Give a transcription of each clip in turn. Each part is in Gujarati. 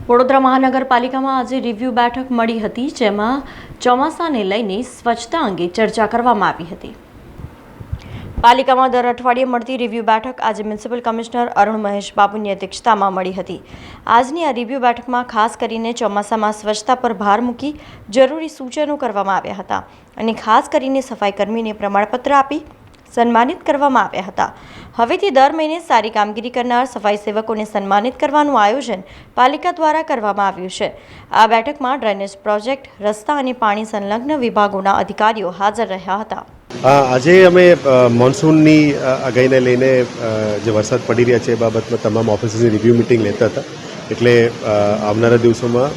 વડોદરા મહાનગરપાલિકામાં આજે રિવ્યુ બેઠક મળી હતી, જેમાં ચોમાસાને લઈને સ્વચ્છતા અંગે ચર્ચા કરવામાં આવી હતી. પાલિકામાં દર અઠવાડિયે મળતી રિવ્યુ બેઠક આજે મ્યુનિસિપલ કમિશનર અરુણ મહેશ બાબુની અધ્યક્ષતામાં મળી હતી. આજની આ રિવ્યુ બેઠકમાં ખાસ કરીને ચોમાસામાં સ્વચ્છતા પર ભાર મૂકી જરૂરી સૂચનો કરવામાં આવ્યા હતા અને ખાસ કરીને સફાઈ કર્મીને પ્રમાણપત્ર આપી સન્માનિત કરવામાં આવ્યા હતા. હવેથી દર મહિને સારી કામગીરી કરનાર સફાઈ સેવકોને સન્માનિત કરવાનું આયોજન પાલિકા દ્વારા કરવામાં આવ્યું છે. આ બેઠકમાં ડ્રેનેજ પ્રોજેક્ટ, રસ્તા અને પાણી સંલગ્ન વિભાગોના અધિકારીઓ હાજર રહ્યા હતા. આજે અમે મોન્સૂનની આગાહીને લઈને જે વરસાદ પડી રહ્યા છે એ બાબતમાં તમામ ઓફિસની રિવ્યૂ મિટિંગ લેતા હતા. એટલે આવનારા દિવસોમાં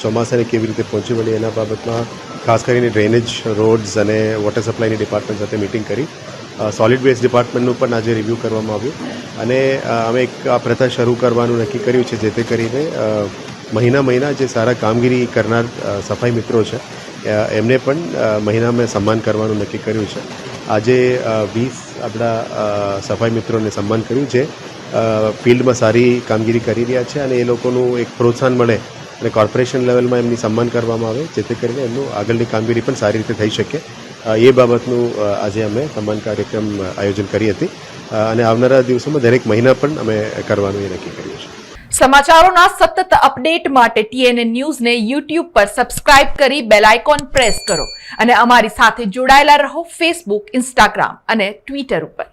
ચોમાસાને કેવી રીતે પહોંચી વળે એના બાબતમાં ખાસ કરીને ડ્રેનેજ, રોડ્સ અને વોટર સપ્લાયની ડિપાર્ટમેન્ટ સાથે મિટિંગ કરી. સોલિડ વેસ્ટ ડિપાર્ટમેન્ટનું પણ આજે રિવ્યૂ કરવામાં આવ્યું અને અમે એક આ પ્રથા શરૂ કરવાનું નક્કી કર્યું છે, જેથી કરીને મહિના જે સારા કામગીરી કરનાર સફાઈ મિત્રો છે એમને પણ મહિનામાં સન્માન કરવાનું નક્કી કર્યું છે. આજે 20 આપણા સફાઈ મિત્રોને સન્માન કર્યું છે. ફિલ્ડમાં સારી કામગીરી કરી રહ્યા છે અને એ લોકોનું એક પ્રોત્સાહન મળે અને કોર્પોરેશન લેવલમાં એમની સન્માન કરવામાં આવે, જેથી કરીને એમનું આગળની કામગીરી પણ સારી રીતે થઈ શકે. એ બાબતનું આજે અમે સન્માન કાર્યક્રમ આયોજન કરી હતી અને આવનારા દિવસોમાં દરેક મહિના પણ અમે કરવાનું એ નક્કી કર્યું છે. સમાચારોના સતત અપડેટ માટે TNN ન્યૂઝને YouTube પર સબસ્ક્રાઇબ કરી બેલ આઇકોન પ્રેસ કરો અને અમારી સાથે જોડાયેલા રહો Facebook, Instagram અને Twitter ઉપર.